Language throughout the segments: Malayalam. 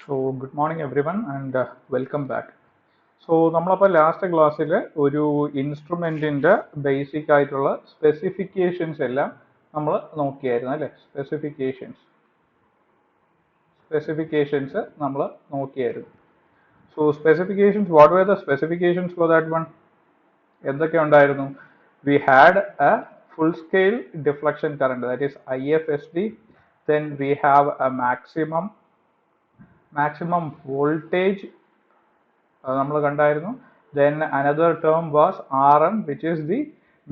So good morning everyone and welcome back. So നമ്മളപ്പോൾ ലാസ്റ്റ് ക്ലാസ്സിൽ ഒരു ഇൻസ്ട്രുമെന്റിന്റെ ബേസിക് ആയിട്ടുള്ള സ്പെസിഫിക്കേഷൻസ് എല്ലാം നമ്മൾ നോക്കിയായിരുന്നു അല്ലേ? സ്പെസിഫിക്കേഷൻസ് നമ്മൾ നോക്കിയായിരുന്നു. So specifications, what were the specifications for that one? എന്തൊക്കെ ഉണ്ടായിരുന്നു? We had a full scale deflection current, that is IFSD. Then we have a maximum voltage നമ്മൾ കണ്ടായിരുന്നു. Then another term was RM, which is the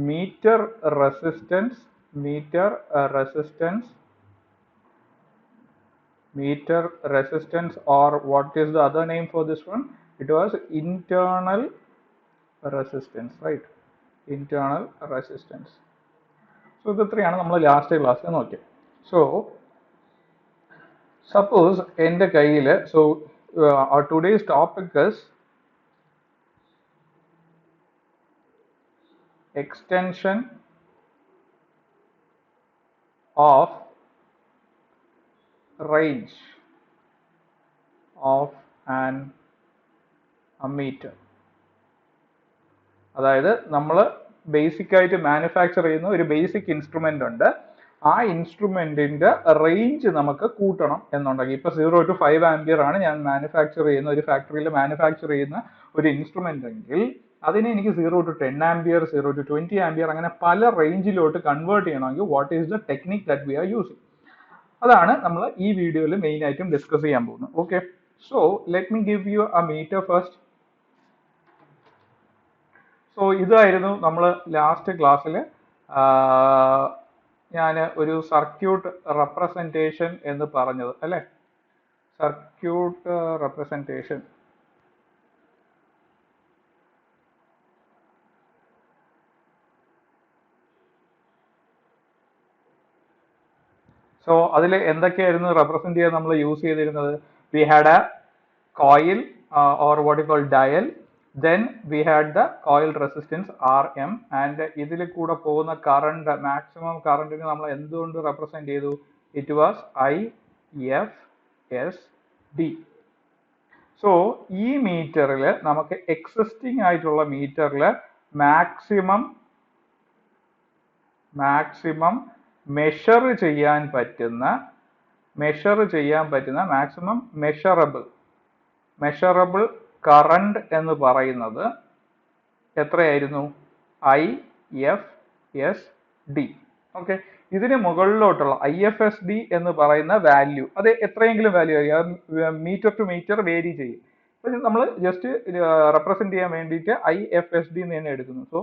meter resistance or what is the other name for this one? It was internal resistance, right? Internal resistance. So ഇത് ഇത്രയാണ് നമ്മൾ ലാസ്റ്റ് ക്ലാസ്സിൽ നോക്കിയത്. So suppose എൻ്റെ കയ്യിൽ, so our today's topic is extension of range of an ammeter. അതായത് നമ്മൾ ബേസിക് ആയിട്ട് മാനുഫാക്ചർ ചെയ്യുന്ന ഒരു ബേസിക് ഇൻസ്ട്രുമെന്റ് ഉണ്ട്. ആ ഇൻസ്ട്രുമെന്റിന്റെ റേഞ്ച് നമുക്ക് കൂട്ടണം എന്നുണ്ടെങ്കിൽ, ഇപ്പൊ 0 to 5 ആംപിയർ ആണ് ഞാൻ മാനുഫാക്ചർ ചെയ്യുന്ന ഒരു ഫാക്ടറിയിൽ മാനുഫാക്ചർ ചെയ്യുന്ന ഒരു ഇൻസ്ട്രുമെന്റ് എങ്കിൽ അതിനെ എനിക്ക് 0 to 10 ആംപിയർ, 0 to 20 ആംപിയർ അങ്ങനെ പല റേഞ്ചിലോട്ട് കൺവേർട്ട് ചെയ്യണമെങ്കിൽ what is the technique that we are using, അതാണ് നമ്മൾ ഈ വീഡിയോയിൽ മെയിൻ ആയിട്ടും ഡിസ്കസ് ചെയ്യാൻ പോകുന്നത്. Okay, so let me give you a meter first. So ഇതായിരുന്നു നമ്മൾ ലാസ്റ്റ് ക്ലാസ്സിൽ ഞാൻ ഒരു സർക്യൂട്ട് റെപ്രസെൻറ്റേഷൻ എന്ന് പറഞ്ഞത് അല്ലേ? Circuit representation. സോ അതിൽ എന്തൊക്കെയായിരുന്നു റെപ്രസെന്റ് ചെയ്യാൻ നമ്മൾ യൂസ് ചെയ്തിരുന്നത്? We had A coil or what you call dial. Then we had the coil resistance RM, and ഇതിൽ കൂടെ പോകുന്ന കറണ്ട്, മാക്സിമം കറണ്ടിന് നമ്മൾ എന്തുകൊണ്ട് റെപ്രസെന്റ് ചെയ്തു? It was IFSD. സോ ഈ മീറ്ററിൽ നമുക്ക് എക്സിസ്റ്റിംഗ് ആയിട്ടുള്ള മീറ്ററിൽ മാക്സിമം മെഷർ ചെയ്യാൻ പറ്റുന്ന മാക്സിമം മെഷറബിൾ കറണ്ട് എന്ന് പറയുന്നത് എത്രയായിരുന്നു? IFSD. ഓക്കെ, ഇതിന് മുകളിലോട്ടുള്ള IFSD എന്ന് പറയുന്ന വാല്യൂ, അത് എത്രയെങ്കിലും വാല്യൂ ആയിരിക്കും, മീറ്റർ ടു മീറ്റർ വേരി ചെയ്യും. അപ്പൊ നമ്മൾ ജസ്റ്റ് റെപ്രസെന്റ് ചെയ്യാൻ വേണ്ടിയിട്ട് IFSD എന്ന് തന്നെ എടുക്കുന്നു. സോ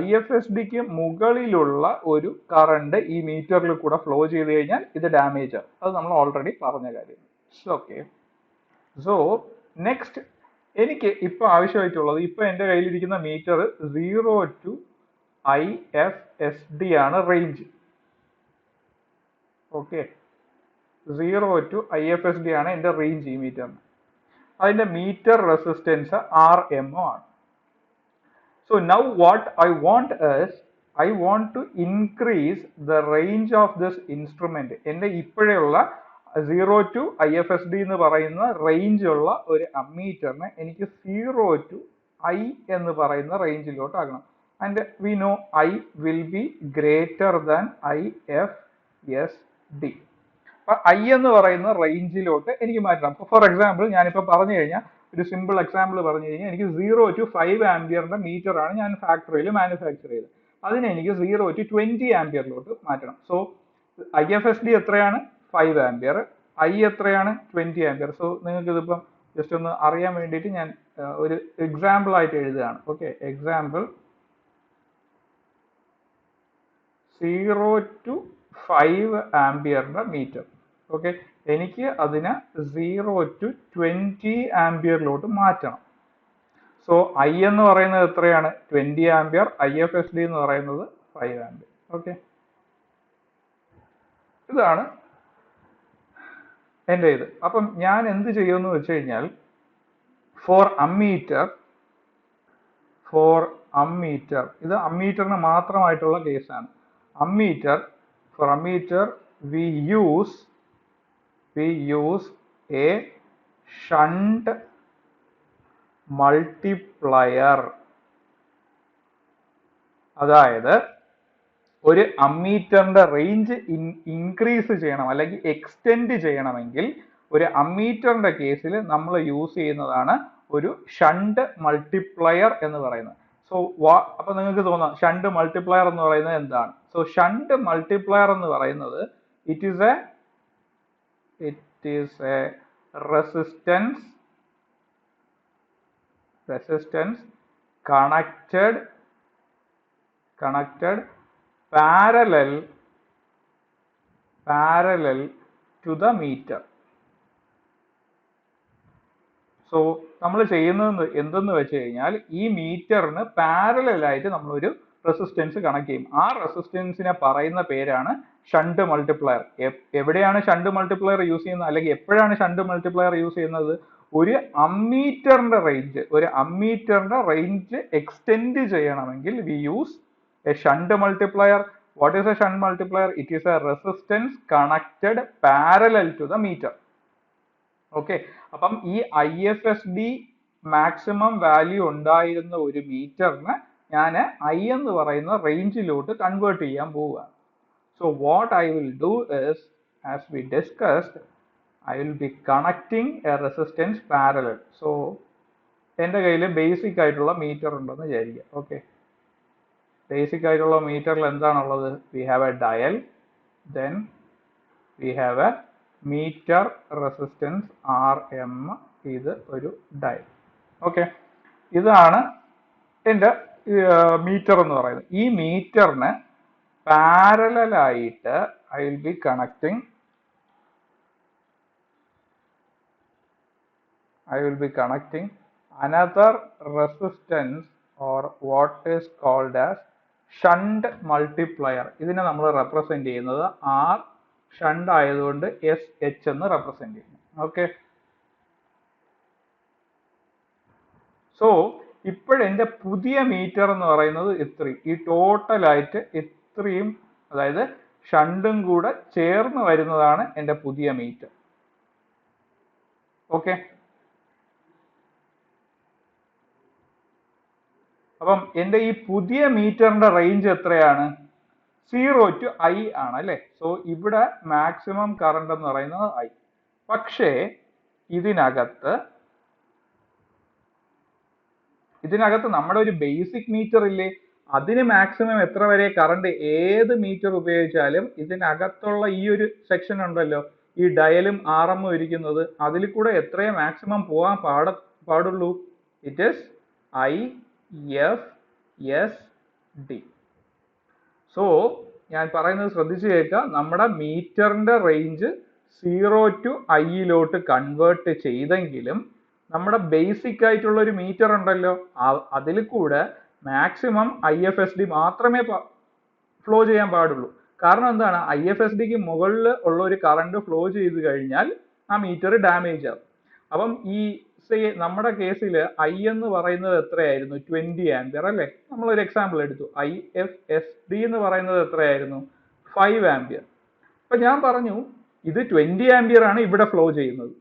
IFSDക്ക് മുകളിലുള്ള ഒരു കറണ്ട് ഈ മീറ്ററിൽ കൂടെ ഫ്ലോ ചെയ്ത് കഴിഞ്ഞാൽ ഇത് ഡാമേജ് ആണ്. അത് നമ്മൾ ഓൾറെഡി പറഞ്ഞ കാര്യം. ഓക്കെ, സോ നെക്സ്റ്റ് എനിക്ക് ഇപ്പൊ ആവശ്യമായിട്ടുള്ളത്, ഇപ്പൊ എൻ്റെ കയ്യിലിരിക്കുന്ന മീറ്റർ 0 to IFSD ആണ് റേഞ്ച്. ഓക്കെ, 0 to IFSD ആണ് എൻ്റെ റേഞ്ച് ഈ മീറ്ററിന്. അതിന്റെ മീറ്റർ റെസിസ്റ്റൻസ് RM ആണ്. So now what I want is, I want to increase the range of this instrument. എൻ്റെ ഇപ്പോഴുള്ള 0 to IFSD എന്ന് പറയുന്ന റേഞ്ച് ഉള്ള ഒരു അമ്മീറ്ററിനെ എനിക്ക് 0 to I എന്ന് പറയുന്ന റേഞ്ചിലോട്ട് ആക്കണം. And we know I will be greater than IFSD. അപ്പൊ I എന്ന് പറയുന്ന റേഞ്ചിലോട്ട് എനിക്ക് മാറ്റണം. ഫോർ എക്സാമ്പിൾ ഞാനിപ്പോ പറഞ്ഞു കഴിഞ്ഞാൽ, ഒരു സിമ്പിൾ എക്സാമ്പിൾ പറഞ്ഞു കഴിഞ്ഞാൽ, എനിക്ക് 0 to 5 ആംപിയറിന്റെ മീറ്റർ ആണ് ഞാൻ ഫാക്ടറിയിൽ മാനുഫാക്ചർ ചെയ്തത്. അതിനെ എനിക്ക് 0 to 20 ആംപിയറിലോട്ട് മാറ്റണം. സോ IFSD എത്രയാണ്? 5 ആംപിയർ. I എത്രയാണ്? 20 ആംപിയർ. സോ നിങ്ങൾക്ക് ഇതിപ്പം ജസ്റ്റ് ഒന്ന് അറിയാൻ വേണ്ടിയിട്ട് ഞാൻ ഒരു എക്സാമ്പിൾ ആയിട്ട് എഴുതുകയാണ്. ഓക്കെ, എക്സാമ്പിൾ 0 to 5 ആംപിയറിന്റെ മീറ്റർ. ഓക്കെ, എനിക്ക് അതിനെ 0 to 20 ആംപിയറിലോട്ട് മാറ്റണം. സോ I എന്ന് പറയുന്നത് എത്രയാണ്? 20 ആംപിയർ. IFSD എന്ന് പറയുന്നത് 5 ആംപിയർ. ഓക്കെ, ഇതാണ് എൻ്റെ ഇത്. അപ്പം ഞാൻ എന്ത് ചെയ്യുമെന്ന് വെച്ച് കഴിഞ്ഞാൽ, ഫോർ അമ്മീറ്റർ, ഇത് അമ്മീറ്ററിന് മാത്രമായിട്ടുള്ള കേസാണ്. For ammeter we use a shunt multiplier. അതായത് ഒരു അമ്മീറ്ററിന്റെ റേഞ്ച് ഇൻക്രീസ് ചെയ്യണം അല്ലെങ്കിൽ എക്സ്റ്റെൻഡ് ചെയ്യണമെങ്കിൽ ഒരു അമ്മീറ്ററിന്റെ കേസിൽ നമ്മൾ യൂസ് ചെയ്യുന്നതാണ് ഒരു ഷണ്ട് മൾട്ടിപ്ലയർ എന്ന് പറയുന്നത്. സോ അപ്പൊ നിങ്ങൾക്ക് തോന്നാം ഷണ്ട് മൾട്ടിപ്ലയർ എന്ന് പറയുന്നത് എന്താണ്? സോ ഷണ്ട് മൾട്ടിപ്ലയർ എന്ന് പറയുന്നത് it is a resistance connected parallel to the meter. So നമ്മൾ ചെയ്യുന്നത് എന്തെന്ന് വെച്ച് കഴിഞ്ഞാൽ ഈ മീറ്ററിന് പാരലൽ ആയിട്ട് നമ്മളൊരു റെസിസ്റ്റൻസ് കണക്ട് ചെയ്യും. ആ റെസിസ്റ്റൻസിനെ പറയുന്ന പേരാണ് ഷണ്ട് മൾട്ടിപ്ലയർ. എവിടെയാണ് ഷണ്ട് മൾട്ടിപ്ലയർ യൂസ് ചെയ്യുന്നത് അല്ലെങ്കിൽ എപ്പോഴാണ് ഷണ്ട് മൾട്ടിപ്ലയർ യൂസ് ചെയ്യുന്നത്? ഒരു അമ്മീറ്ററിന്റെ റേഞ്ച് എക്സ്റ്റെൻഡ് ചെയ്യണമെങ്കിൽ we use a shunt multiplier. What is a shunt multiplier? It is a resistance connected parallel to the meter. Okay, അപ്പം ഈ IFSD മാക്സിമം വാല്യൂ ഉണ്ടായിരുന്ന ഒരു മീറ്ററിന് ഞാൻ I എന്ന് പറയുന്ന റേഞ്ചിലോട്ട് കൺവേർട്ട് ചെയ്യാൻ പോവുക. So what I will do is, as we discussed, I will be connecting a resistance parallel. So എൻ്റെ കയ്യിൽ ബേസിക് ആയിട്ടുള്ള മീറ്റർ ഉണ്ടെന്ന് വിചാരിക്കുക. ഓക്കെ, ബേസിക് ആയിട്ടുള്ള മീറ്ററിൽ എന്താണുള്ളത്? We have A dial, then we have A metre resistance RM, ഇത് ഒരു ഡയൽ. ഓക്കെ, ഇതാണ് എൻ്റെ മീറ്റർ എന്ന് പറയുന്നത്. ഈ മീറ്ററിന് പാരലലായിട്ട് I will be connecting another resistance or what is called as shunt multiplier. ഇതിനെ നമ്മൾ റെപ്രസെന്റ് ചെയ്യുന്നത് R ഷണ്ട് ആയതുകൊണ്ട് SH എന്ന് റെപ്രസെന്റ് ചെയ്യുന്നു. ഓക്കെ, സോ ഇപ്പോഴെന്റെ പുതിയ മീറ്റർ എന്ന് പറയുന്നത് ഇത്രയും, ഈ ടോട്ടലായിട്ട് ഇത്രയും, അതായത് ഷണ്ടും കൂടെ ചേർന്ന് വരുന്നതാണ് എൻ്റെ പുതിയ മീറ്റർ. ഓക്കെ, അപ്പം എൻ്റെ ഈ പുതിയ മീറ്ററിന്റെ റേഞ്ച് എത്രയാണ്? 0 to I ആണ് അല്ലെ. സോ ഇവിടെ മാക്സിമം കറണ്ട് എന്ന് പറയുന്നത് I. പക്ഷേ ഇതിനകത്ത് നമ്മുടെ ഒരു ബേസിക് മീറ്റർ ഇല്ലേ, അതിന് മാക്സിമം എത്ര വരെ കറണ്ട് ഏത് മീറ്റർ ഉപയോഗിച്ചാലും ഇതിനകത്തുള്ള ഈ ഒരു സെക്ഷൻ ഉണ്ടല്ലോ, ഈ ഡയലും RM ഇരിക്കുന്നത്, അതിൽ കൂടെ എത്രയേ മാക്സിമം പോകാൻ പാടുള്ളൂ? It is IFSD. സോ ഞാൻ പറയുന്നത് ശ്രദ്ധിച്ചു കേൾക്കുക. നമ്മുടെ മീറ്ററിന്റെ റേഞ്ച് 0 to Iലോട്ട് കൺവേർട്ട് ചെയ്തെങ്കിലും നമ്മുടെ ബേസിക് ആയിട്ടുള്ള ഒരു മീറ്റർ ഉണ്ടല്ലോ, അതിൽ കൂടെ മാക്സിമം IFSD മാത്രമേ ഫ്ലോ ചെയ്യാൻ പാടുള്ളൂ. കാരണം എന്താണ്? IFSDക്ക് മുകളിൽ ഉള്ള ഒരു കറണ്ട് ഫ്ലോ ചെയ്ത് കഴിഞ്ഞാൽ ആ മീറ്റർ ഡാമേജ് ആവും. അപ്പം ഈ നമ്മുടെ കേസിൽ I എന്ന് പറയുന്നത് എത്രയായിരുന്നു? 20 ആംപിയർ അല്ലേ. നമ്മളൊരു എക്സാമ്പിൾ എടുത്തു. IFSD എന്ന് പറയുന്നത് എത്രയായിരുന്നു? 5 ആംപിയർ. അപ്പൊ ഞാൻ പറഞ്ഞു ഇത് 20 ആംപിയർ ആണ് ഇവിടെ ഫ്ലോ ചെയ്യുന്നത്,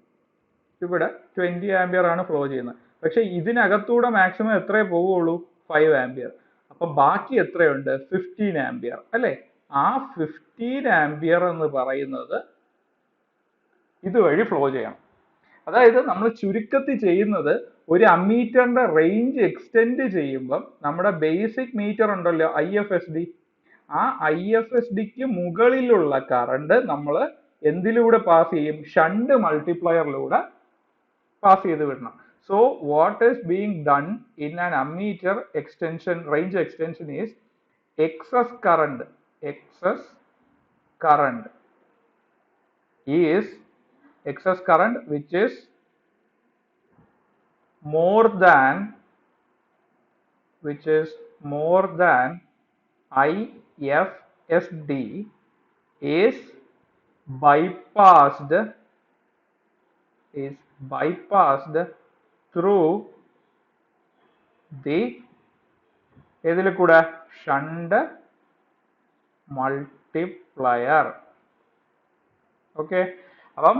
ഇവിടെ 20 ആംപിയർ ആണ് ഫ്ലോ ചെയ്യുന്നത്. പക്ഷെ ഇതിനകത്തൂടെ മാക്സിമം എത്രയേ പോവുള്ളൂ? 5 ആംപിയർ. അപ്പൊ ബാക്കി എത്രയുണ്ട്? 15 ആംപിയർ അല്ലെ. ആ 15 ആംപിയർ എന്ന് പറയുന്നത് ഇതുവഴി ഫ്ലോ ചെയ്യണം. അതായത് നമ്മൾ ചുരുക്കത്തിൽ ചെയ്യുന്നത്, ഒരു അമ്മീറ്ററിന്റെ റേഞ്ച് എക്സ്റ്റെൻഡ് ചെയ്യുമ്പം നമ്മുടെ ബേസിക് മീറ്റർ ഉണ്ടല്ലോ IFSD, ആ IFSDക്ക് മുകളിലുള്ള കറണ്ട് നമ്മൾ എന്തിലൂടെ പാസ് ചെയ്യും? ഷണ്ട് മൾട്ടിപ്ലയറിലൂടെ പാസ് ചെയ്ത് വിടണം. So what is being done in an ammeter extension, range extension is excess current is excess current which is more than IFSD is bypassed through the ഏതിൽ കൂടെ? Shunt multiplier. ഓക്കെ, അപ്പം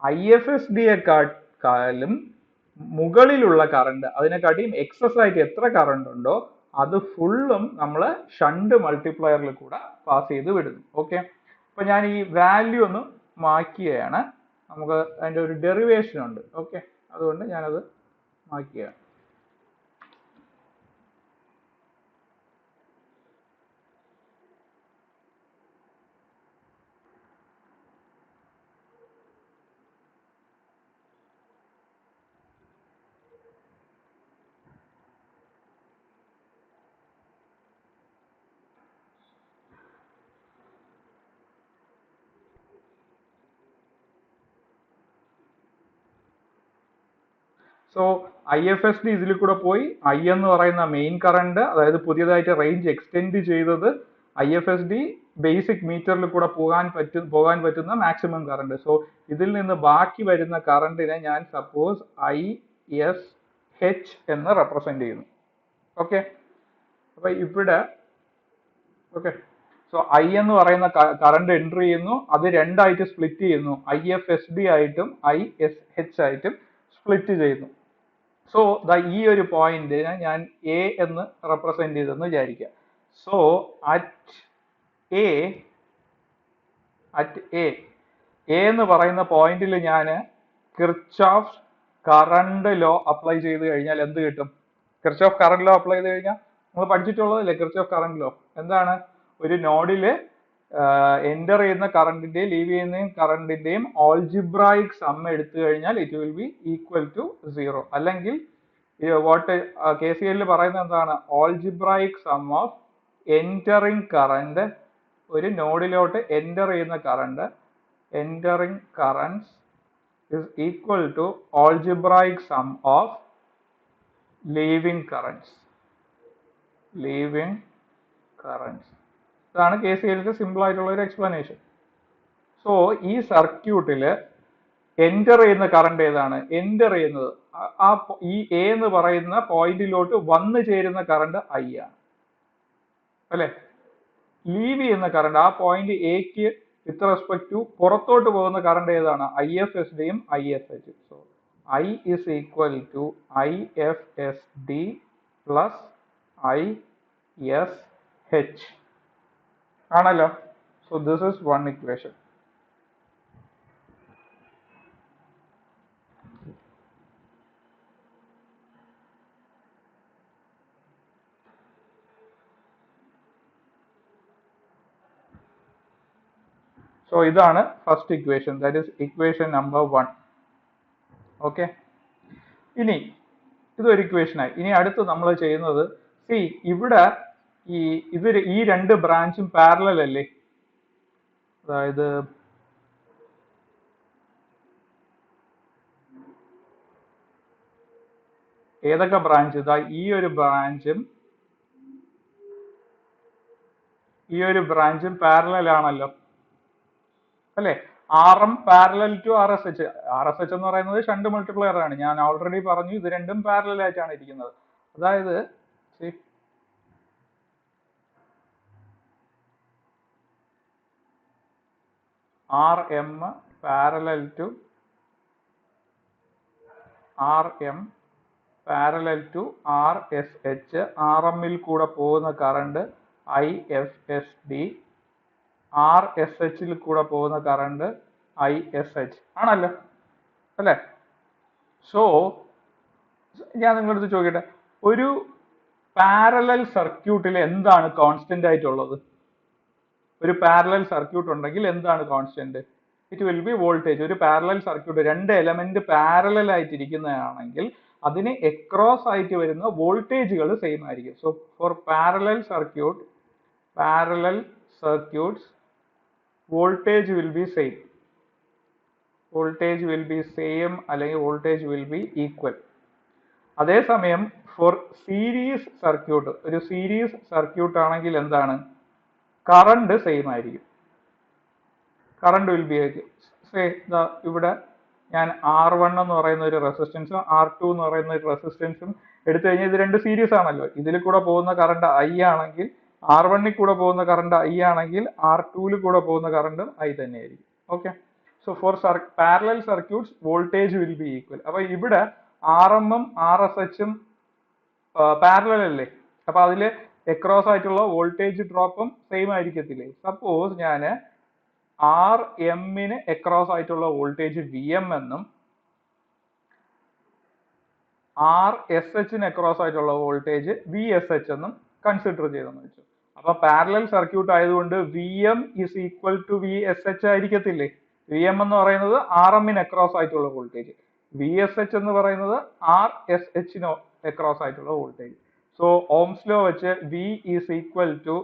IFSD കാലും മുകളിലുള്ള കറണ്ട് അതിനെക്കാട്ടിയും എക്സസ് ആയിട്ട് എത്ര കറണ്ട് ഉണ്ടോ അത് ഫുള്ളും നമ്മൾ ഷണ്ട് മൾട്ടിപ്ലയറിൽ കൂടെ പാസ് ചെയ്ത് വിടുന്നു. ഓക്കെ, അപ്പൊ ഞാൻ ഈ വാല്യൂ ഒന്ന് മാറ്റുകയാണ്. നമുക്ക് അതിന്റെ ഒരു ഡെറിവേഷൻ ഉണ്ട്. ഓക്കെ, അതുകൊണ്ട് ഞാനത് മാറ്റുകയാണ്. സോ IFSD ഇതിൽ കൂടെ പോയി. I എന്ന് പറയുന്ന മെയിൻ കറണ്ട്, അതായത് പുതിയതായിട്ട് റേഞ്ച് എക്സ്റ്റെൻഡ് ചെയ്തത് IFSD ബേസിക് മീറ്ററിൽ കൂടെ പോകാൻ പറ്റുന്ന മാക്സിമം കറണ്ട്. സോ ഇതിൽ നിന്ന് ബാക്കി വരുന്ന കറണ്ടിനെ ഞാൻ സപ്പോസ് ISH എന്ന് റെപ്രസെന്റ് ചെയ്യുന്നു. ഓക്കെ, അപ്പൊ ഇവിടെ ഓക്കെ, സോ I എന്ന് പറയുന്ന കറണ്ട് എൻറ്റർ ചെയ്യുന്നു, അത് രണ്ടായിട്ട് സ്പ്ലിറ്റ് ചെയ്യുന്നു, IFSD ആയിട്ടും ISH ആയിട്ടും സ്പ്ലിറ്റ് ചെയ്യുന്നു. സോ ഈ ഒരു പോയിന്റിനെ ഞാൻ എ എന്ന് റെപ്രസെന്റ് ചെയ്തെന്ന് വിചാരിക്കുക. സോ അറ്റ് എ എന്ന് പറയുന്ന പോയിന്റിൽ ഞാൻ കിർച്ചോഫ് കറണ്ട് ലോ അപ്ലൈ ചെയ്ത് കഴിഞ്ഞാൽ എന്ത് കിട്ടും? കിർച്ചോഫ് കറണ്ട് ലോ അപ്ലൈ ചെയ്ത് കഴിഞ്ഞാൽ നമ്മൾ പഠിച്ചിട്ടുള്ളതല്ലേ കിർച്ചോഫ് കറണ്ട് ലോ. എന്താണ്? ഒരു നോഡില് എൻ്റർ ചെയ്യുന്ന കറണ്ടിന്റെയും ലീവ് ചെയ്യുന്ന കറണ്ടിന്റെയും ഓൾജിബ്രായിക് സം എടുത്തു കഴിഞ്ഞാൽ it will be equal to 0. അല്ലെങ്കിൽ വാട്ട് KCL പറയുന്നത് എന്താണ്? Algebraic sum of entering current, ഒരു നോഡിലോട്ട് എൻ്റർ ചെയ്യുന്ന current, entering currents is equal to algebraic sum of leaving currents. ഇതാണ് KCLന്റെ സിമ്പിൾ ആയിട്ടുള്ള ഒരു എക്സ്പ്ലനേഷൻ. സോ ഈ സർക്യൂട്ടിൽ എൻ്റർ ചെയ്യുന്ന കറണ്ട് ഏതാണ്? എൻ്റർ ചെയ്യുന്നത് ഈ എ എന്ന് പറയുന്ന പോയിന്റിലോട്ട് വന്നു ചേരുന്ന കറണ്ട് I ആണ്, അല്ലെ? ലീവ് ചെയ്യുന്ന കറണ്ട്, ആ പോയിന്റ് എക്ക് വിത്ത് റെസ്പെക്ട് ടു പുറത്തോട്ട് പോകുന്ന കറണ്ട് ഏതാണ്? IFSDയും ISH. So I is equal to IFSD plus ISH ആണല്ലോ. So this is one equation. So ഇതാണ് first equation, that is equation number 1. Okay, ഇനി ഇതൊരു ഇക്വേഷനായി. ഇനി അടുത്ത് നമ്മൾ ചെയ്യുന്നത്, ഇവിടെ ഈ രണ്ട് ബ്രാഞ്ചും പാരലൽ അല്ലേ? അതായത് ഏതൊക്കെ ബ്രാഞ്ച്? ഇതാ ഈ ഒരു ബ്രാഞ്ചും പാരലൽ ആണല്ലോ, അല്ലെ? RM parallel to RSH. RSH എന്ന് പറയുന്നത് ഷണ്ട് മൾട്ടിപ്ലയർ ആണ്. ഞാൻ ഓൾറെഡി പറഞ്ഞു ഇത് രണ്ടും പാരലൽ ആയിട്ടാണ് ഇരിക്കുന്നത്. അതായത് RM പാരലൽ ടു RSH. RMൽ കൂടെ പോകുന്ന കറണ്ട് IFSD, RSHൽ കൂടെ പോകുന്ന കറണ്ട് ISH ആണല്ലോ, അല്ലെ? സോ ഞാൻ നിങ്ങളുടെ അടുത്ത് ചോദിക്കട്ടെ, ഒരു പാരലൽ സർക്യൂട്ടിൽ എന്താണ് കോൺസ്റ്റന്റ് ആയിട്ടുള്ളത്? ഒരു പാരലൽ സർക്യൂട്ട് ഉണ്ടെങ്കിൽ എന്താണ് constant? It will be voltage. ഒരു പാരലൽ സർക്യൂട്ട്, രണ്ട് എലമെന്റ് പാരലൽ ആയിട്ടിരിക്കുന്നതാണെങ്കിൽ അതിന് എക്രോസ് ആയിട്ട് വരുന്ന വോൾട്ടേജുകൾ സെയിം ആയിരിക്കും. So for parallel circuits voltage will be same, അല്ലെങ്കിൽ voltage will be equal. അതേസമയം ഫോർ സീരീസ് സർക്യൂട്ട്, ഒരു സീരീസ് സർക്യൂട്ട് ആണെങ്കിൽ എന്താണ്? കറണ്ട് സെയിം ആയിരിക്കും. കറണ്ട് വിൽ ബി ഇവിടെ ഞാൻ R1 എന്ന് പറയുന്ന ഒരു റെസിസ്റ്റൻസും R2 എന്ന് പറയുന്ന ഒരു റെസിസ്റ്റൻസും എടുത്തു കഴിഞ്ഞാൽ ഇത് രണ്ട് സീരീസ് ആണല്ലോ. ഇതിൽ കൂടെ പോകുന്ന കറണ്ട് I ആണെങ്കിൽ, R1ൽ കൂടെ പോകുന്ന കറണ്ട് I ആണെങ്കിൽ R2ൽ കൂടെ പോകുന്ന കറണ്ട് I തന്നെയായിരിക്കും. Okay, so for parallel circuits voltage will be equal. അപ്പൊ ഇവിടെ ആർ എമ്മും ആർ എസ് എച്ചും പാരലൽ അല്ലേ, അപ്പൊ അതില് എക്രോസ് ആയിട്ടുള്ള വോൾട്ടേജ് ഡ്രോപ്പും സെയിം ആയിരിക്കത്തില്ലേ. സപ്പോസ് ഞാൻ ആർ എമ്മിന് എക്രോസ് ആയിട്ടുള്ള വോൾട്ടേജ് വി എം എന്നും ആർ എസ് എച്ചിന് അക്രോസ് ആയിട്ടുള്ള വോൾട്ടേജ് വി എസ് എച്ച് എന്നും കൺസിഡർ ചെയ്തെന്ന് വെച്ചു. അപ്പൊ പാരലൽ സർക്യൂട്ട് ആയതുകൊണ്ട് V M is equal to V S H ആയിരിക്കത്തില്ലേ. വി എം എന്ന് പറയുന്നത് ആർ എമ്മിന് അക്രോസ് ആയിട്ടുള്ള വോൾട്ടേജ്, വി എസ് എച്ച് എന്ന് പറയുന്നത് ആർ എസ് എച്ചിന് അക്രോസ് ആയിട്ടുള്ള വോൾട്ടേജ്. സോ ഓംസ് ലോ വെച്ച് V is equal to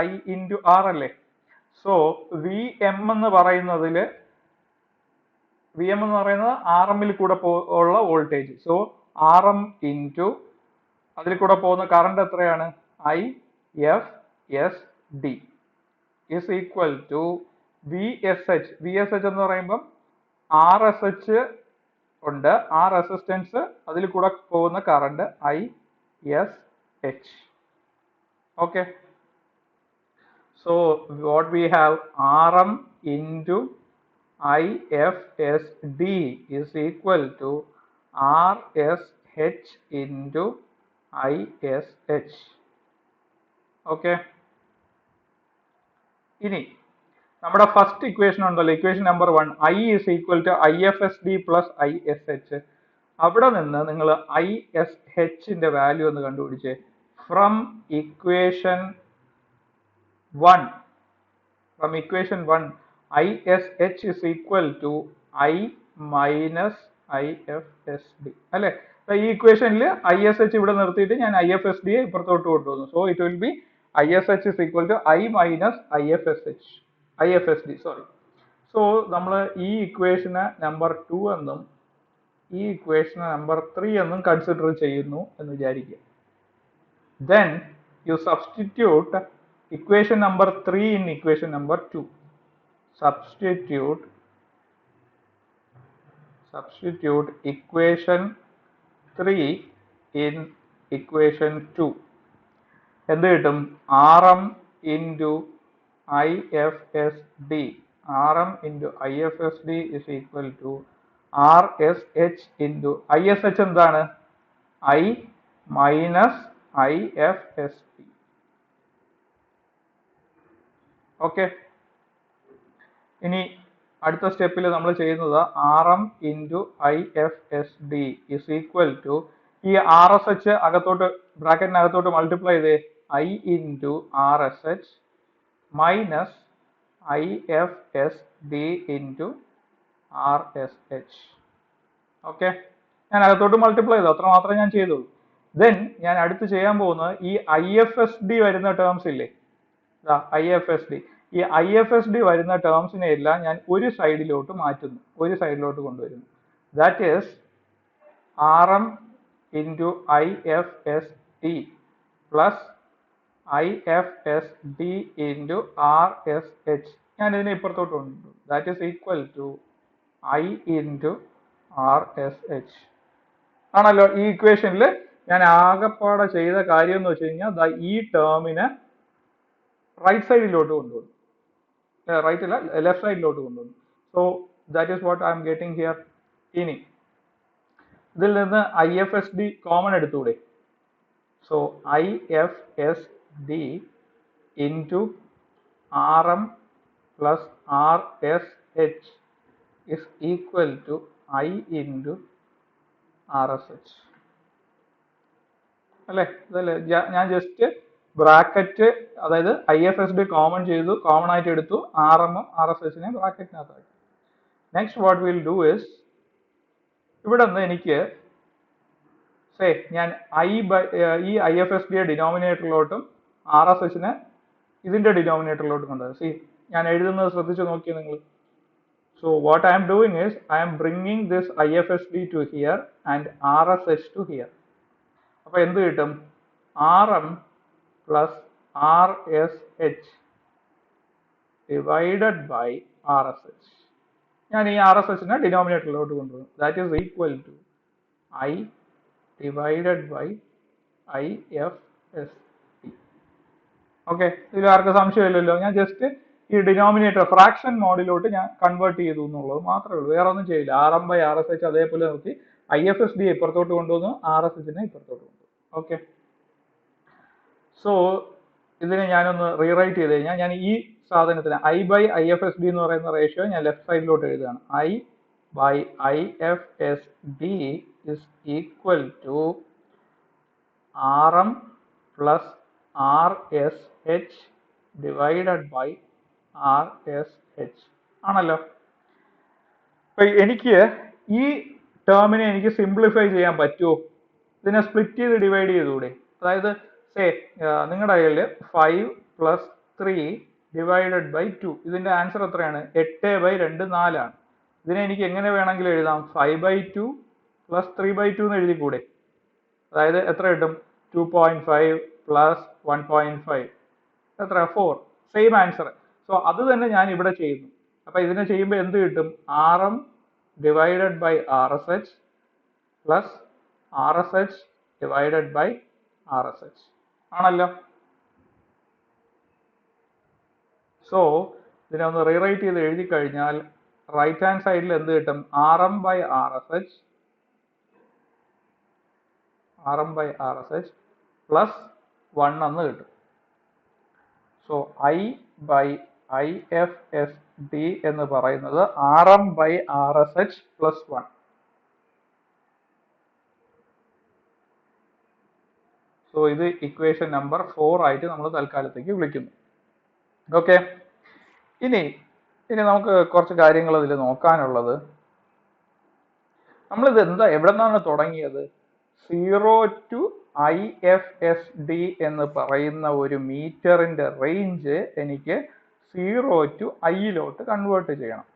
I into R അല്ലേ. സോ വി എം എന്ന് പറയുന്നത് ആർ എമ്മിൽ കൂടെ ഉള്ള voltage. So R M into അതിൽ കൂടെ പോകുന്ന കറണ്ട് എത്രയാണ്, I F S D is equal to V S H. V S H എന്ന് പറയുമ്പം ആർ എസ് എച്ച് ഉണ്ട്, ആ റെസിസ്റ്റൻസ് അതിൽ കൂടെ പോകുന്ന current I S H. Okay, so what we have R M into IFSD is equal to RSH into ISH. Okay. ഇനി നമ്മുടെ ഫസ്റ്റ് ഇക്വേഷൻ ഉണ്ടല്ലോ, equation number 1, I is equal to IFSD plus ISH. അവിടെ നിന്ന് നിങ്ങൾ ISHന്റെ വാല്യൂ ഒന്ന് കണ്ടുപിടിച്ചേ. From equation 1 ISH is equal to I minus IFSD അല്ലെ. ഈ ഇക്വേഷനിൽ ISH ഇവിടെ നിർത്തിയിട്ട് ഞാൻ IFSD ഇപ്പുറത്തോട്ട് കൊണ്ടുവന്നു. So it will B ISH is equal to I minus IFSD. So നമ്മൾ ഈ ഇക്വേഷന് നമ്പർ 2 എന്നും ഈ ഇക്വേഷന് നമ്പർ 3 എന്നും കൺസിഡർ ചെയ്യുന്നു എന്ന് വിചാരിക്കുക. Then you substitute equation number 3 in equation number 2. Substitute equation 3 in equation 2. എന്ത് കിട്ടും? RM into IFSD. RM into IFSD is equal to RSH into ISH എന്താണ്? I minus IFSD. ഓക്കെ, ഇനി അടുത്ത സ്റ്റെപ്പിൽ നമ്മൾ ചെയ്യുന്നത് R M into I F S D is equal to ഈ ആർ എസ് എച്ച് അകത്തോട്ട് ബ്രാക്കറ്റിനകത്തോട്ട് മൾട്ടിപ്ലൈ ചെയ്തേ I into R S H minus I F S D into R S H. Okay, ഞാൻ അകത്തോട്ട് മൾട്ടിപ്ലൈ ചെയ്തു, അത്ര മാത്രമേ ഞാൻ ചെയ്തുള്ളൂ. ദെൻ ഞാൻ അടുത്ത് ചെയ്യാൻ പോകുന്നത് ഈ ഐ എഫ് എസ് ഡി വരുന്ന ടേംസ് ഇല്ലേ, ഐ എഫ് എസ് ഡി, ഈ ഐ എഫ് എസ് ഡി വരുന്ന ടേംസിനെ എല്ലാം ഞാൻ ഒരു സൈഡിലോട്ട് മാറ്റുന്നു, ഒരു സൈഡിലോട്ട് കൊണ്ടുവരുന്നു. That is R M into I F S D plus I F S D into R S H. ഞാൻ ഇതിനെ ഇപ്പുറത്തോട്ട് കൊണ്ടുവന്നു. That is equal to I into R S H ആണല്ലോ. ഈ ഇക്വേഷനിൽ ഞാൻ ആകെപ്പാടെ ചെയ്ത കാര്യം എന്ന് വെച്ച് കഴിഞ്ഞാൽ ഈ ടേമിനെ റൈറ്റ് സൈഡിലോട്ട് കൊണ്ടുവന്നു, റൈറ്റ് അല്ല ലെഫ്റ്റ് സൈഡിലോട്ട് കൊണ്ടുവന്നു. So that is what I'm getting here. ഇനി ഇതിൽ നിന്ന് I F S D common എടുത്തൂടെ. So I F S D into R M plus R S H is equal to I into R S H അല്ലേ. ഇതല്ലേ ഞാൻ ജസ്റ്റ് ബ്രാക്കറ്റ്, അതായത് I F S D common ചെയ്തു, കോമൺ ആയിട്ട് എടുത്തു, ആർ എം ആർ എസ് എച്ചിനെ ബ്രാക്കറ്റിനകത്താക്കി. Next what will do is, ഇവിടെ നിന്ന് എനിക്ക് ഞാൻ ഈ ഐ എഫ് എസ് ഡിയെ ഡിനോമിനേറ്ററിലോട്ടും ആർ എസ് എച്ചിനെ ഇതിന്റെ ഡിനോമിനേറ്ററിലോട്ടും കൊണ്ടുവരും. ഞാൻ എഴുതുന്നത് ശ്രദ്ധിച്ചു നോക്കിയാൽ നിങ്ങൾ. So what I'm doing is I'm bringing this I F S D to here and R S H to here. അപ്പൊ എന്ത് കിട്ടും? R M plus R S H divided by R S H. ഞാൻ ഈ ആർ എസ് എച്ചിനെ ഡിനോമിനേറ്ററിലോട്ട് കൊണ്ടുവരും. That is equal to I divided by I F S T. Okay, ഇതിൽ ആർക്കും സംശയമില്ലല്ലോ. ഞാൻ ജസ്റ്റ് ഈ ഡിനോമിനേറ്റർ ഫ്രാക്ഷൻ മോഡിലോട്ട് ഞാൻ കൺവേർട്ട് ചെയ്തു എന്നുള്ളത് മാത്രമേ ഉള്ളൂ, വേറെ ഒന്നും ചെയ്യില്ല. RM/RSH അതേപോലെ നോക്കി IFSD ഇപ്പുറത്തോട്ട് കൊണ്ടുവന്നു, RSHനെ ഇപ്പുറത്തോട്ട് കൊണ്ടുവന്നു. ഓക്കെ, സോ ഇതിനെ ഞാനൊന്ന് റീറൈറ്റ് ചെയ്ത് കഴിഞ്ഞാൽ ഞാൻ ഈ സാധനത്തിന് I/IFSD എന്ന് പറയുന്ന റേഷ്യോ ഞാൻ ലെഫ്റ്റ് സൈഡിലോട്ട് എഴുതുകയാണ്. I/IFSD is equal to RM plus RSH divided by RSH ആണല്ലോ. അപ്പൊ എനിക്ക് ഈ ടേമിനെ എനിക്ക് സിംപ്ലിഫൈ ചെയ്യാൻ പറ്റുമോ? ഇതിനെ സ്പ്ലിറ്റ് ചെയ്ത് ഡിവൈഡ് ചെയ്തുകൂടെ? അതായത് സേ നിങ്ങളുടെ കയ്യിൽ 5 പ്ലസ് 3 ഡിവൈഡഡ് ബൈ 2, ഇതിന്റെ ആൻസർ എത്രയാണ്? 8/2 4 ആണ്. ഇതിനെ എനിക്ക് എങ്ങനെ വേണമെങ്കിലും എഴുതാം, 5/2 പ്ലസ് 3/2 എന്ന് എഴുതിക്കൂടെ? അതായത് എത്ര കിട്ടും? 2.5 പ്ലസ് 1.5 എത്ര? 4. Same answer. സോ അത് തന്നെ ഞാൻ ഇവിടെ ചെയ്യുന്നു. അപ്പൊ ഇതിനെ ചെയ്യുമ്പോൾ എന്ത് കിട്ടും? RM divided by RSH plus RSH divided by RSH ആണല്ലോ. സോ ഇതിനെ ഒന്ന് റീറൈറ്റ് ചെയ്ത് എഴുതി കഴിഞ്ഞാൽ റൈറ്റ് ഹാൻഡ് സൈഡിൽ എന്ത് കിട്ടും? RM/RSH പ്ലസ് 1 എന്ന് കിട്ടും. സോ I/IFSD എന്ന് പറയുന്നത് RM/RSH പ്ലസ് 1. സോ ഇത് ഇക്വേഷൻ നമ്പർ 4 ആയിട്ട് നമ്മൾ തൽക്കാലത്തേക്ക് വിളിക്കുന്നു. ഓക്കെ, ഇനി നമുക്ക് കുറച്ച് കാര്യങ്ങൾ ഇതിൽ നോക്കാനുള്ളത്. നമ്മളിത് എവിടെ നിന്നാണ് തുടങ്ങിയത്? 0 to IFSD എന്ന് പറയുന്ന ഒരു മീറ്ററിന്റെ റേഞ്ച് എനിക്ക് 0 to Iലോട്ട് കൺവേർട്ട് ചെയ്യണം.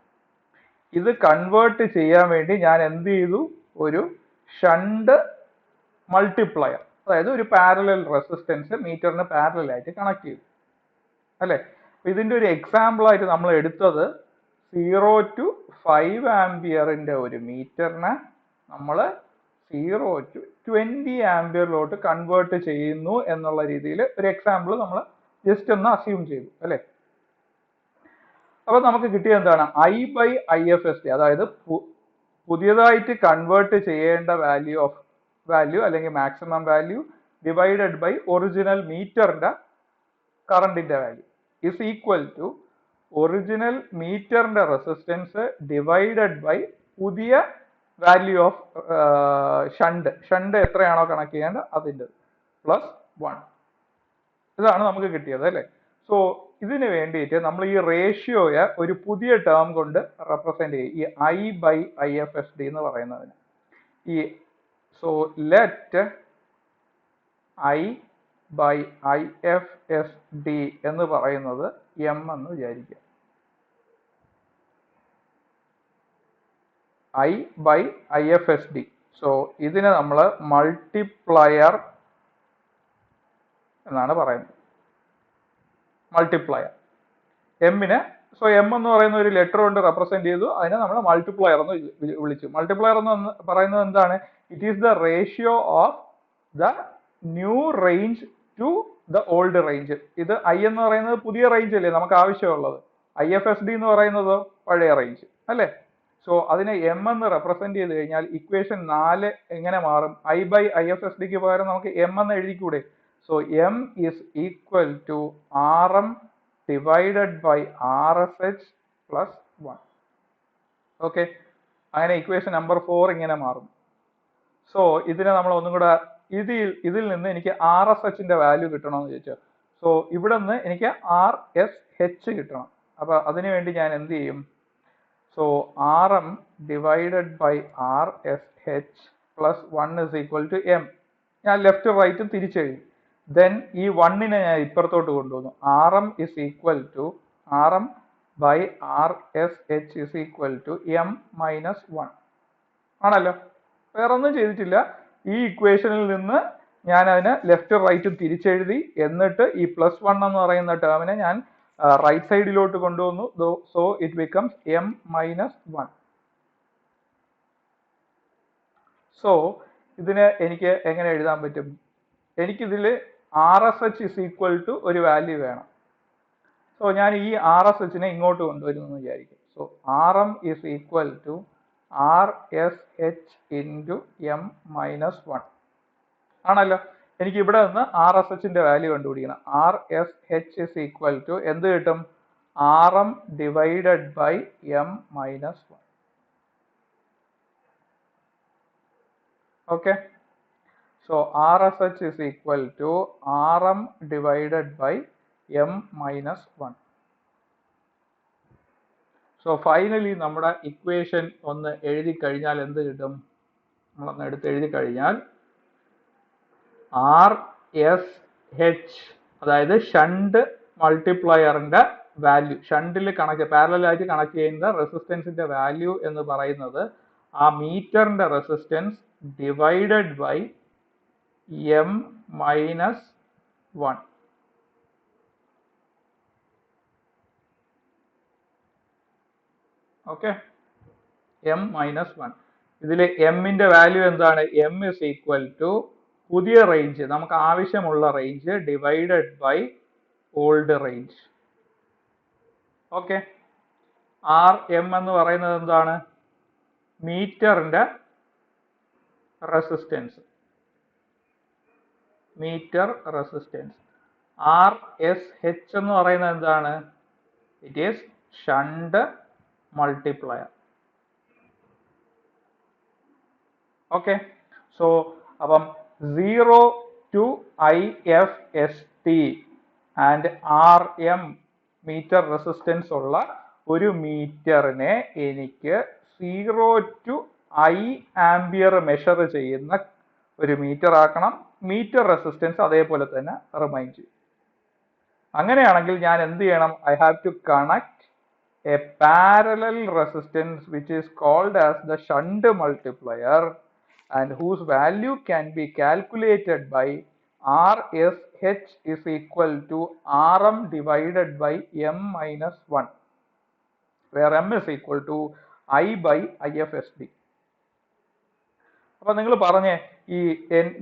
ഇത് കൺവേർട്ട് ചെയ്യാൻ വേണ്ടി ഞാൻ എന്ത് ചെയ്തു? ഒരു ഷണ്ട് മൾട്ടിപ്ലയർ, അതായത് ഒരു പാരലൽ റെസിസ്റ്റൻസ് മീറ്ററിന് പാരലൽ ആയിട്ട് കണക്ട് ചെയ്തു അല്ലെ. ഇതിന്റെ ഒരു എക്സാമ്പിൾ ആയിട്ട് നമ്മൾ എടുത്തത് 0 to 5 ആംപിയറിന്റെ ഒരു മീറ്ററിനെ നമ്മൾ 0 to 20 ആംപിയറിലോട്ട് കൺവേർട്ട് ചെയ്യുന്നു എന്നുള്ള രീതിയിൽ ഒരു എക്സാമ്പിൾ നമ്മൾ ജസ്റ്റ് ഒന്ന് അസ്യൂം ചെയ്തു അല്ലെ. അപ്പൊ നമുക്ക് കിട്ടിയ എന്താണ്? I/IFSD, അതായത് പുതിയതായിട്ട് കൺവേർട്ട് ചെയ്യേണ്ട വാല്യൂ അല്ലെങ്കിൽ maximum value divided by original മീറ്ററിന്റെ കറണ്ടിന്റെ value is equal to original മീറ്ററിന്റെ റെസിസ്റ്റൻസ് ഡിവൈഡഡ് ബൈ പുതിയ വാല്യൂ ഓഫ് ഷണ്ട് എത്രയാണോ കണക്ട് ചെയ്യേണ്ടത് അതിൻ്റെ പ്ലസ് 1. ഇതാണ് നമുക്ക് കിട്ടിയത് അല്ലെ. സോ ഇതിന് വേണ്ടിയിട്ട് നമ്മൾ ഈ റേഷ്യോയെ ഒരു പുതിയ ടേം കൊണ്ട് റെപ്രസെന്റ് ചെയ്യും, ഈ I/IFSD എന്ന് പറയുന്നതിന്. സോ ലെറ്റ് I/IFSD എന്ന് പറയുന്നത് M എന്ന് വിചാരിക്കുക. I/IFSD. സോ ഇതിനെ നമ്മൾ മൾട്ടിപ്ലയർ എന്നാണ് പറയുന്നത്. മൾട്ടിപ്ലയർ എമ്മിനെ, സോ എം എന്ന് പറയുന്ന ഒരു ലെറ്റർ കൊണ്ട് റെപ്രസെന്റ് ചെയ്തു, അതിനെ നമ്മൾ മൾട്ടിപ്ലയർ എന്ന് വിളിച്ചു. മൾട്ടിപ്ലയർ എന്ന് പറയുന്നത് എന്താണ്? It is the ratio of the new range to the old range. ഇത് I എന്ന് പറയുന്നത് പുതിയ റേഞ്ച് അല്ലേ നമുക്ക് ആവശ്യമുള്ളത്, IFSD എന്ന് പറയുന്നത് പഴയ റേഞ്ച് അല്ലേ. സോ അതിനെ M എന്ന് റെപ്രസെന്റ് ചെയ്ത് കഴിഞ്ഞാൽ ഇക്വേഷൻ 4 എങ്ങനെ മാറും? I/IFSDക്ക് പകരം നമുക്ക് M എന്ന് എഴുതിക്കൂടെ? So M is equal to RM divided by RSH plus 1. Okay, അങ്ങനെ ഇക്വേഷൻ നമ്പർ 4 ഇങ്ങനെ മാറും. സോ ഇതിനെ നമ്മൾ ഒന്നും കൂടെ ഇതിൽ നിന്ന് എനിക്ക് RSHന്റെ വാല്യൂ കിട്ടണമെന്ന് ചോദിച്ചാൽ, സോ ഇവിടെ നിന്ന് എനിക്ക് RSH കിട്ടണം. അപ്പൊ അതിനു വേണ്ടി ഞാൻ എന്ത് ചെയ്യും? So RM divided by RSH plus 1 is equal to M. ഞാൻ ലെഫ്റ്റ് റൈറ്റും തിരിച്ചെഴുതി. ദെൻ ഈ 1നെ ഞാൻ ഇപ്പുറത്തോട്ട് കൊണ്ടുവന്നു. RM is equal to RM by RSH is equal to M minus 1 ആണല്ലോ. വേറെ ഒന്നും ചെയ്തിട്ടില്ല. ഈ ഇക്വേഷനിൽ നിന്ന് ഞാൻ അതിനെ ലെഫ്റ്റ് റൈറ്റും തിരിച്ചെഴുതി, എന്നിട്ട് ഈ പ്ലസ് 1 എന്ന് പറയുന്ന ടേമിനെ ഞാൻ റൈറ്റ് സൈഡിലോട്ട് കൊണ്ടുവന്നു. So it becomes M minus 1. So ഇതിനെ എനിക്ക് എങ്ങനെ എഴുതാൻ പറ്റും? എനിക്കിതിൽ RSH ഇസ് ഈക്വൽ ടു ഒരു വാല്യൂ വേണം. സോ ഞാൻ ഈ ആർ എസ് എച്ചിനെ ഇങ്ങോട്ട് കൊണ്ടുവരുന്നു എന്ന് വിചാരിക്കും. So R M is equal to R S H into M minus one ആണല്ലോ. എനിക്ക് ഇവിടെ നിന്ന് ആർ എസ് എച്ചിന്റെ വാല്യൂ കണ്ടുപിടിക്കണം. R S H is equal to എന്ത് കിട്ടും? R M divided by M minus one. Okay, so R S H is equal to R M divided by M minus one. So finally നമ്മുടെ ഇക്വേഷൻ ഒന്ന് എഴുതി കഴിഞ്ഞാൽ എന്ത് കിട്ടും? നമ്മളൊന്ന് എടുത്ത് എഴുതി കഴിഞ്ഞാൽ ആർ എസ് എച്ച്, അതായത് ഷണ്ട് മൾട്ടിപ്ലയറിന്റെ വാല്യൂ, ഷണ്ടിൽ പാരലലായിട്ട് കണക്ട് ചെയ്യുന്ന റെസിസ്റ്റൻസിന്റെ വാല്യൂ എന്ന് പറയുന്നത് ആ മീറ്ററിന്റെ resistance divided by M minus one. Okay, M minus one. ഇതിൽ എമ്മിന്റെ വാല്യൂ എന്താണ്? എം ഇസ് ഈക്വൽ ടു പുതിയ റേഞ്ച്, നമുക്ക് ആവശ്യമുള്ള range divided by old range. Okay, R M എന്ന് പറയുന്നത് എന്താണ്? മീറ്ററിന്റെ resistance, meter resistance. R S H എന്ന് പറയുന്നത് എന്താണ്? It is shunt multiplier. Okay, so അപ്പം 0 to IFST and R M meter resistance ഉള്ള ഒരു മീറ്ററിനെ എനിക്ക് 0 to I ആംബിയർ മെഷർ ചെയ്യുന്ന ഒരു മീറ്റർ ആക്കണം. മീറ്റർ റെസിസ്റ്റൻസ് അതേപോലെ തന്നെ റിമൈൻ ചെയ്യും. അങ്ങനെയാണെങ്കിൽ ഞാൻ എന്ത് ചെയ്യണം? I have to connect a parallel resistance which is called as the shunt multiplier and whose value can be calculated by RSH is equal to RM divided by M minus 1, where M is equal to I by IFSD. അപ്പൊ നിങ്ങൾ പറഞ്ഞേ, ഈ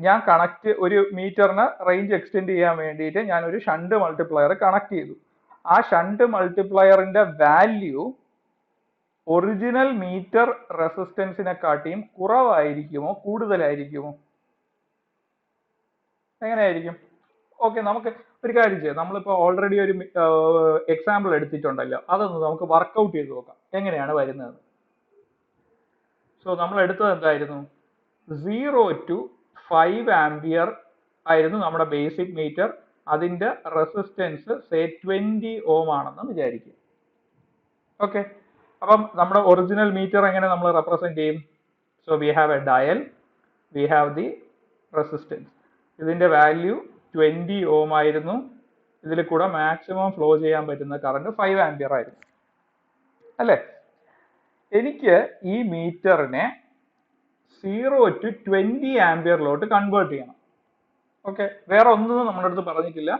ഞാൻ കണക്ട് ഒരു മീറ്ററിന് റേഞ്ച് എക്സ്റ്റെൻഡ് ചെയ്യാൻ വേണ്ടിയിട്ട് ഞാൻ ഒരു ഷണ്ട് മൾട്ടിപ്ലയർ കണക്ട് ചെയ്തു. ആ ഷണ്ട് മൾട്ടിപ്ലയറിന്റെ വാല്യൂ ഒറിജിനൽ മീറ്റർ റെസിസ്റ്റൻസിനെക്കാട്ടിയും കുറവായിരിക്കുമോ കൂടുതലായിരിക്കുമോ? എങ്ങനെയായിരിക്കും? ഓക്കെ, നമുക്ക് ഒരു കാര്യം ചെയ്യാം. നമ്മളിപ്പോൾ ഓൾറെഡി ഒരു എക്സാമ്പിൾ എടുത്തിട്ടുണ്ടല്ലോ, അതൊന്ന് നമുക്ക് വർക്കൗട്ട് ചെയ്ത് നോക്കാം എങ്ങനെയാണ് വരുന്നത്. സോ നമ്മൾ എടുത്തത് എന്തായിരുന്നു? 0 to 5 ആംബിയർ ആയിരുന്നു നമ്മുടെ ബേസിക് മീറ്റർ. അതിന്റെ റെസിസ്റ്റൻസ് സേ 20 ഓം ആണെന്ന് വിചാരിക്കും. ഓക്കെ, അപ്പം നമ്മുടെ ഒറിജിനൽ മീറ്റർ എങ്ങനെ നമ്മൾ റെപ്രസെന്റ് ചെയ്യും? So we have A dial, we have the resistance. ഇതിന്റെ വാല്യൂ 20 ഓം ആയിരുന്നു. ഇതിൽ കൂടെ മാക്സിമം ഫ്ലോ ചെയ്യാൻ പറ്റുന്ന കറണ്ട് 5 ആംപിയർ ആയിരുന്നു അല്ലേ? എനിക്ക് ഈ മീറ്ററിനെ 0 to 20 ആംപിയറിലോട്ട് കൺവേർട്ട് ചെയ്യണം. ഓക്കെ, വേറെ ഒന്നും നമ്മുടെ അടുത്ത് പറഞ്ഞിട്ടില്ല.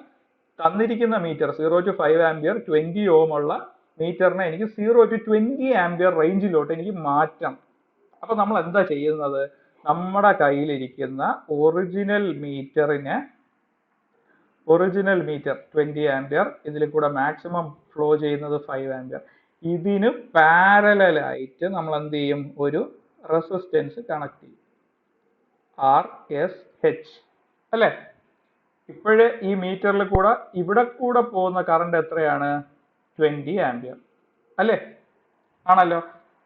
തന്നിരിക്കുന്ന മീറ്റർ 0 to 5 ആംപിയർ 20 ഓം ഉള്ള മീറ്ററിനെ എനിക്ക് 0 to 20 ആംപിയർ റേഞ്ചിലോട്ട് എനിക്ക് മാറ്റണം. അപ്പൊ നമ്മൾ എന്താ ചെയ്യുന്നത്? നമ്മുടെ കയ്യിലിരിക്കുന്ന ഒറിജിനൽ മീറ്റർ 20 ആംപിയർ, ഇതിൽ കൂടെ മാക്സിമം ഫ്ലോ ചെയ്യുന്നത് 5 ആംപിയർ. ഇതിന് പാരലലായിട്ട് നമ്മൾ എന്ത് ചെയ്യും? ഒരു റെസിസ്റ്റൻസ് കണക്ട് ചെയ്യും, RSH അല്ലെ? ഇപ്പോഴ് ഈ മീറ്ററിൽ കൂടെ ഇവിടെ കൂടെ പോകുന്ന കറണ്ട് എത്രയാണ്? 20 ആംപിയർ അല്ലേ? ആണല്ലോ.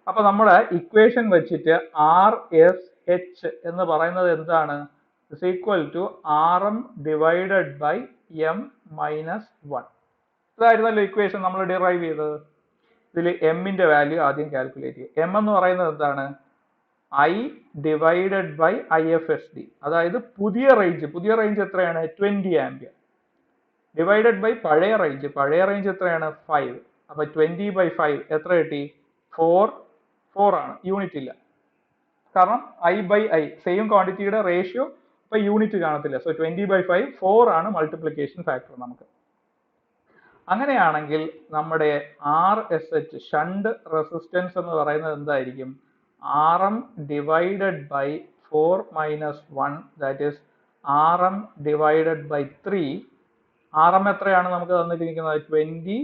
അപ്പൊ നമ്മുടെ ഇക്വേഷൻ വെച്ചിട്ട് RSH എന്ന് പറയുന്നത് എന്താണ്? Is equal to RM divided by M minus 1. ഇതായിരുന്നല്ലോ ഇക്വേഷൻ നമ്മൾ ഡിറൈവ് ചെയ്തത്. ഇതിൽ എമ്മിന്റെ വാല്യൂ ആദ്യം കാൽക്കുലേറ്റ് ചെയ്യും. എം എന്ന് പറയുന്നത് എന്താണ്? I ഡിവൈഡഡ് ബൈ IFSD, അതായത് പുതിയ റേഞ്ച് എത്രയാണ്? 20 ആംപിയർ ഡിവൈഡഡ് ബൈ പഴയ റേഞ്ച് എത്രയാണ്? 5. അപ്പൊ 20 by 5 എത്ര കിട്ടി? 4 ആണ്. യൂണിറ്റ് ഇല്ല, കാരണം I by I സെയിം ക്വാണ്ടിറ്റിയുടെ റേഷ്യോ ഇപ്പൊ യൂണിറ്റ് കാണത്തില്ല. സോ 20 by 5 4 ആണ് മൾട്ടിപ്ലിക്കേഷൻ ഫാക്ടർ നമുക്ക്. അങ്ങനെയാണെങ്കിൽ നമ്മുടെ RSH ഷണ്ട് റെസിസ്റ്റൻസ് എന്ന് പറയുന്നത് എന്തായിരിക്കും? RM divided by 4 minus 1, that is RM divided by 3. RM എത്രയാണ് നമുക്ക് തന്നിരിക്കുന്നത്? 20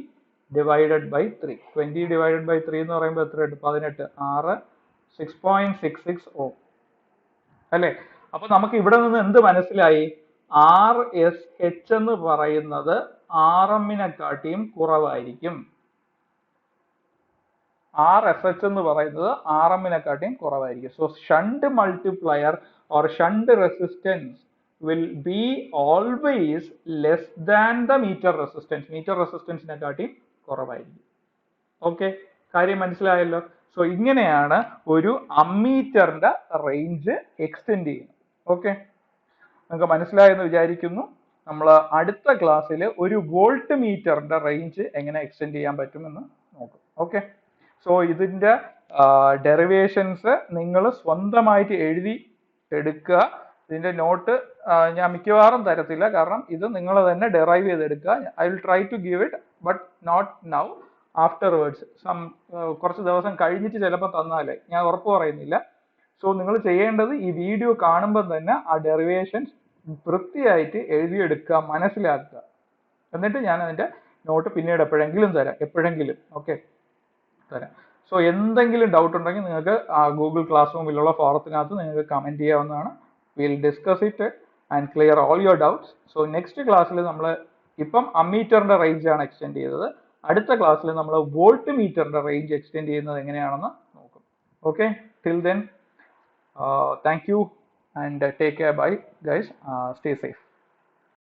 ഡിവൈഡഡ് ബൈ 3. 20 ഡിവൈഡഡ് ബൈ 3 എന്ന് പറയുമ്പോൾ എത്ര കിട്ടും? 18. 6 6.66 ഓം അല്ലേ? അപ്പൊ നമുക്ക് ഇവിടെ നിന്ന് എന്ത് മനസ്സിലായി? ആർ എസ് എച്ച് എന്ന് പറയുന്നത് ആർ എമ്മിനെക്കാട്ടിയും കുറവായിരിക്കും. ആർ എസ് എച്ച് എന്ന് പറയുന്നത് ആർ എമ്മിനെക്കാട്ടിയും കുറവായിരിക്കും. So shunt multiplier or shunt resistance will be always less than the meter resistance. Meter റെസിസ്റ്റൻസിനെക്കാട്ടിയും കുറവായിരിക്കും. ഓക്കെ, കാര്യം മനസ്സിലായല്ലോ. സോ ഇങ്ങനെയാണ് ഒരു അമ്മീറ്ററിന്റെ റേഞ്ച് എക്സ്റ്റെൻഡ് ചെയ്യുന്നത്. ഓക്കെ, നിങ്ങൾക്ക് മനസ്സിലായെന്ന് വിചാരിക്കുന്നു. നമ്മൾ അടുത്ത ക്ലാസ്സിൽ ഒരു വോൾട്ട് മീറ്ററിന്റെ റേഞ്ച് എങ്ങനെ എക്സ്റ്റെൻഡ് ചെയ്യാൻ പറ്റുമെന്ന് നോക്കും. ഓക്കെ, സോ ഇതിന്റെ ഡെറിവേഷൻസ് നിങ്ങൾ സ്വന്തമായിട്ട് എഴുതി എടുക്കുക. ഇതിന്റെ നോട്ട് ഞാൻ മിക്കവാറും തരത്തില്ല, കാരണം ഇത് നിങ്ങൾ തന്നെ ഡെറൈവ് ചെയ്തെടുക്കുക. I will try to give it, but not now, afterwards. കുറച്ച് ദിവസം കഴിഞ്ഞിട്ട് ചിലപ്പോൾ തന്നാലേ, ഞാൻ ഉറപ്പ് പറയുന്നില്ല. സോ നിങ്ങൾ ചെയ്യേണ്ടത് ഈ വീഡിയോ കാണുമ്പോൾ തന്നെ ആ ഡെറിവേഷൻസ് വൃത്തിയായിട്ട് എഴുതിയെടുക്കുക, മനസ്സിലാക്കുക. എന്നിട്ട് ഞാൻ അതിന്റെ നോട്ട് പിന്നീട് എപ്പോഴെങ്കിലും തരാം, എപ്പോഴെങ്കിലും. ഓക്കെ, തരാം. സോ എന്തെങ്കിലും ഡൗട്ട് ഉണ്ടെങ്കിൽ നിങ്ങൾക്ക് ആ ഗൂഗിൾ ക്ലാസ് റൂമിലുള്ള ഫോറത്തിനകത്ത് നിങ്ങൾക്ക് കമന്റ് ചെയ്യാവുന്നതാണ്. Will discuss it and clear all your doubts. So next ക്ലാസ്സിൽ നമ്മൾ ഇപ്പം അമ്മീറ്ററിന്റെ റേഞ്ച് ആണ് എക്സ്റ്റെൻഡ് ചെയ്തത്. അടുത്ത ക്ലാസ്സിൽ നമ്മൾ വോൾട്ട് മീറ്ററിന്റെ റേഞ്ച് എക്സ്റ്റെൻഡ് ചെയ്യുന്നത് എങ്ങനെയാണെന്ന് നോക്കും. Okay, till then, thank you and take care. Bye guys, stay safe.